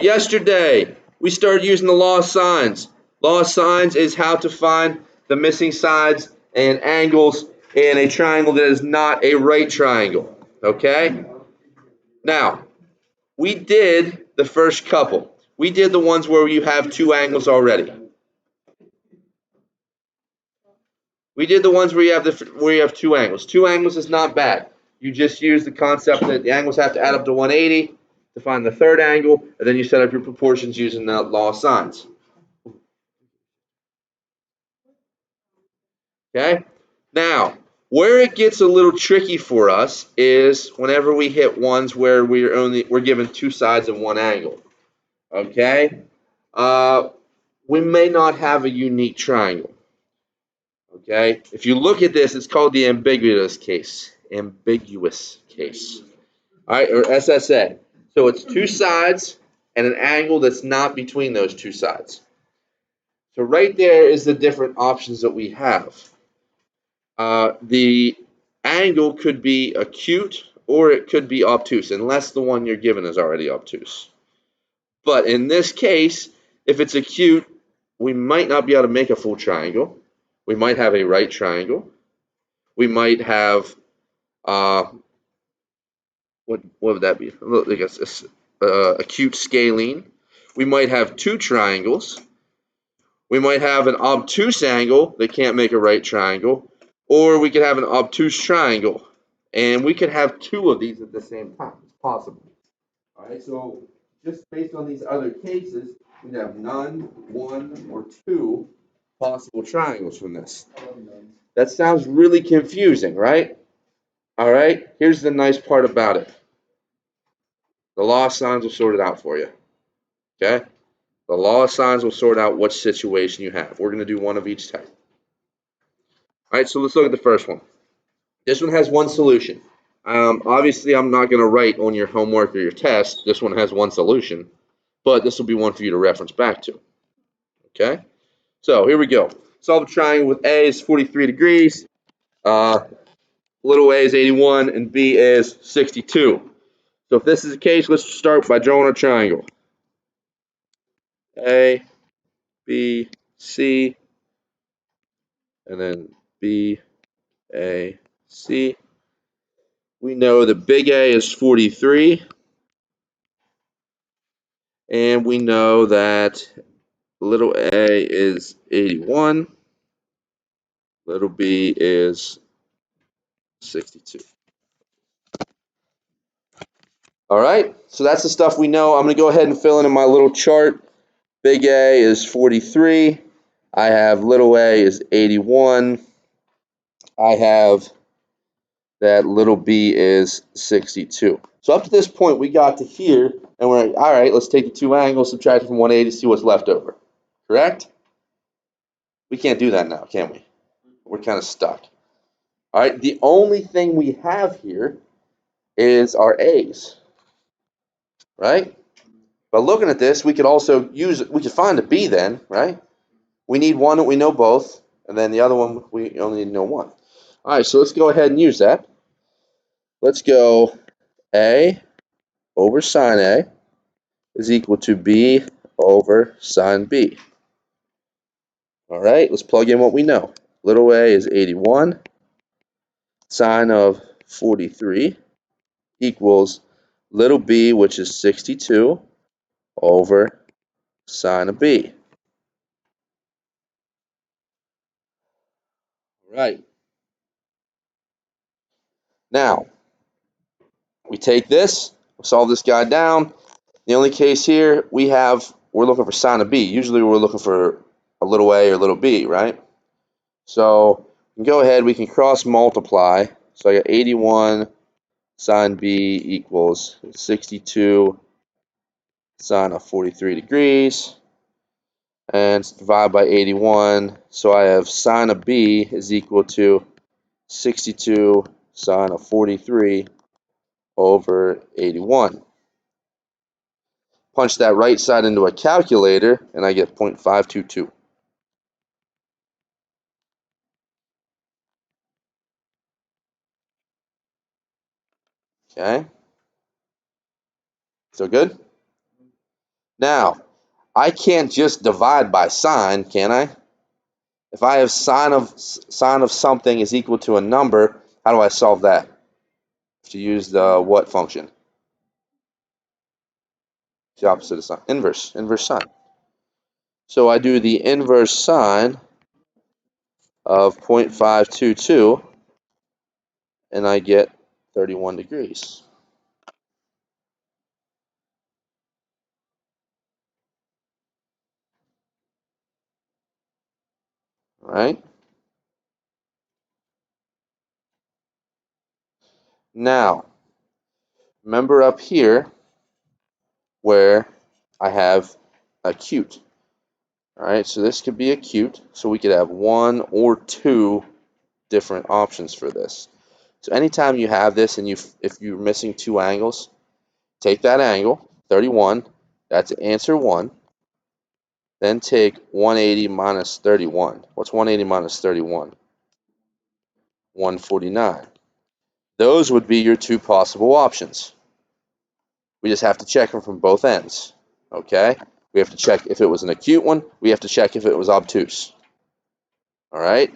Yesterday, we started using the law of sines. Law of sines is how to find the missing sides and angles in a triangle that is not a right triangle. Okay? Now, we did the first couple. We did the ones where you have two angles already. We did the ones where you have two angles. Two angles is not bad. You just use the concept that the angles have to add up to 180 to find the third angle, and then you set up your proportions using the law of sines. Okay? Now, where it gets a little tricky for us is whenever we hit ones where we're given two sides and one angle. Okay? Uh, we may not have a unique triangle. Okay? If you look at this, it's called the ambiguous case. Ambiguous case. All right, or SSA. So it's two sides and an angle that's not between those two sides. So right there is the different options that we have. The angle could be acute or it could be obtuse, unless the one you're given is already obtuse. But in this case, if it's acute, we might not be able to make a full triangle. We might have a right triangle. We might have, what would that be? I guess acute scalene. We might have two triangles. We might have an obtuse angle that can't make a right triangle, or we could have an obtuse triangle, and we could have two of these at the same time. It's possible. All right, so just based on these other cases, we'd have none, one, or two possible triangles from this. That sounds really confusing, right? All right, here's the nice part about it. The law of sines will sort it out for you. Okay? The law of sines will sort out what situation you have. We're going to do one of each type. All right, so let's look at the first one. This one has one solution. Obviously, I'm not going to write on your homework or your test. This one has one solution, but this will be one for you to reference back to. Okay? So here we go. Solve a triangle with A is 43 degrees, little a is 81, and B is 62. So if this is the case, let's start by drawing a triangle. A, B, C, and then B, A, C. We know that big A is 43, and we know that little a is 81, little b is 62. All right, so that's the stuff we know. I'm going to go ahead and fill in my little chart. Big A is 43. I have little a is 81. I have that little b is 62. So up to this point, we got to here, and we're like, all right, let's take the two angles, subtract it from 180, see what's left over. Correct? We can't do that now, can we? We're kind of stuck. All right, the only thing we have here is our a's, right? But looking at this, we could also we could find a b then, right? We need one that we know both, and then the other one we only need to know one. All right, so let's go ahead and use that. Let's go a over sine a is equal to b over sine b. All right, let's plug in what we know. Little a is 81, sine of 43 equals little b, which is 62, over sine of b. Right. Now, we take this, solve this guy down. The only case here we're looking for sine of b. Usually we're looking for a little a or little b, right? So we can go ahead, we can cross multiply. So I got 81 sine b equals 62 sine of 43 degrees. And divide by 81. So I have sine of b is equal to 62 sine of 43 over 81. Punch that right side into a calculator, and I get 0.522. Okay. So good? Now, I can't just divide by sign, can I? If I have sine of something is equal to a number, how do I solve that? To use the what function? It's the opposite of sine. Inverse sine. So I do the inverse sine of 0.522, and I get 31 degrees. All right? Now, remember up here where I have acute. All right, so this could be acute, so we could have one or two different options for this. So anytime you have this and if you're missing two angles, take that angle, 31, that's answer 1, then take 180 minus 31. What's 180 minus 31? 149. Those would be your two possible options. We just have to check them from both ends, okay? We have to check if it was an acute one. We have to check if it was obtuse, all right?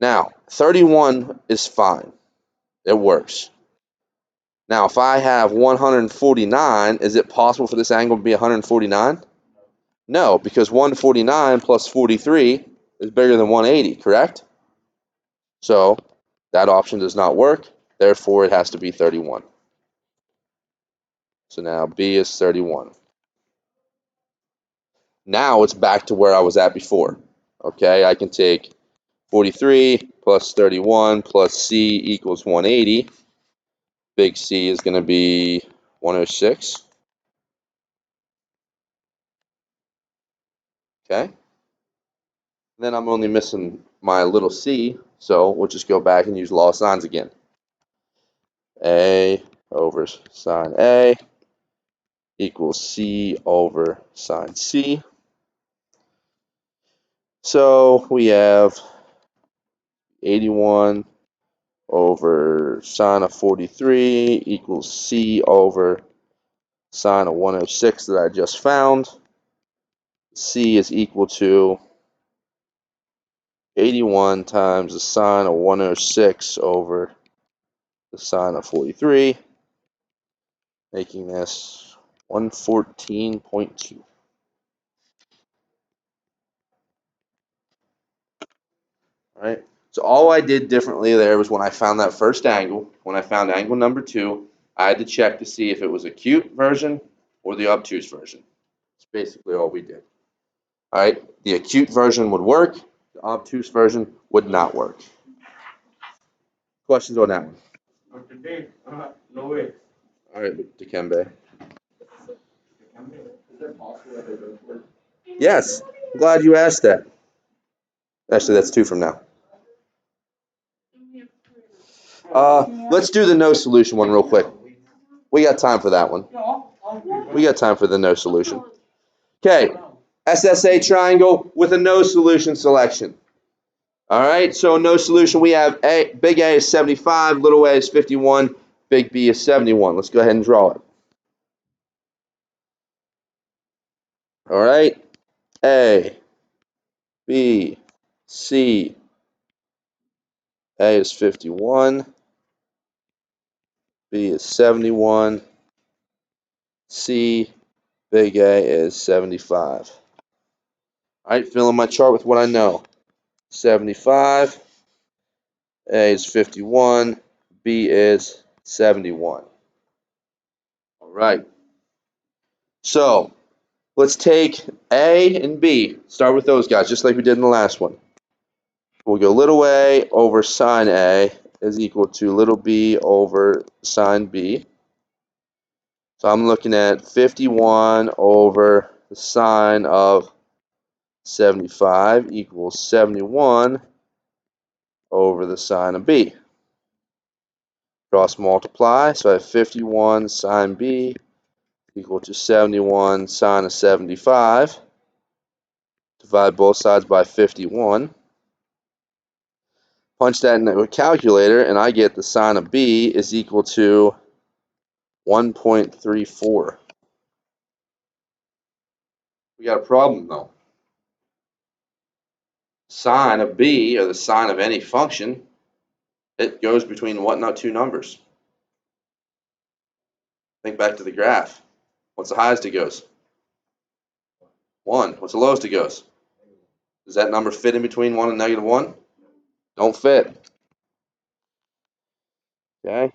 Now, 31 is fine. It works. Now, if I have 149, is it possible for this angle to be 149? No, because 149 plus 43 is bigger than 180, correct? So that option does not work. Therefore, it has to be 31. So now B is 31. Now it's back to where I was at before. Okay, I can take 43 plus 31 plus C equals 180. Big C is going to be 106. Okay. Then I'm only missing my little c, so we'll just go back and use law of sines again. A over sine A equals c over sine c. So we have 81 over sine of 43 equals c over sine of 106 that I just found. C is equal to 81 times the sine of 106 over the sine of 43, making this 114.2. All right. So all I did differently there was when I found that first angle, when I found angle number 2, I had to check to see if it was acute version or the obtuse version. That's basically all we did. All right. The acute version would work. The obtuse version would not work. Questions on that one? No way. All right, Dikembe. Is it possible that they both work? Yes. I'm glad you asked that. Actually, that's 2 from now. Let's do the no solution one real quick. We got time for that one. We got time for the no solution. Okay, SSA triangle with a no solution selection. All right, so no solution. We have big A is 75, little a is 51, big B is 71. Let's go ahead and draw it. All right, A, B, C. A is 51, B is 71, C, big A is 75. All right, fill in my chart with what I know. 75, A is 51, B is 71. All right. So let's take A and B. Start with those guys, just like we did in the last one. We'll go little a over sine A is equal to little b over sine B. So I'm looking at 51 over the sine of 75 equals 71 over the sine of B. Cross multiply, so I have 51 sine B equal to 71 sine of 75. Divide both sides by 51. Punch that in the calculator, and I get the sine of B is equal to 1.34. We got a problem though. Sine of b, or the sine of any function, it goes between what two numbers? Think back to the graph. What's the highest it goes? 1. What's the lowest it goes? Does that number fit in between 1 and -1? Don't fit. Okay?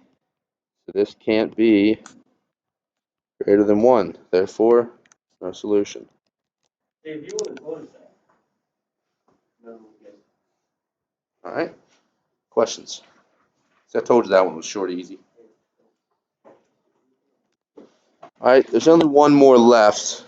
So this can't be greater than 1. Therefore, no solution. If you would have noticed that. No, okay. All right? Questions? See, I told you that one was short and easy. All right, there's only one more left.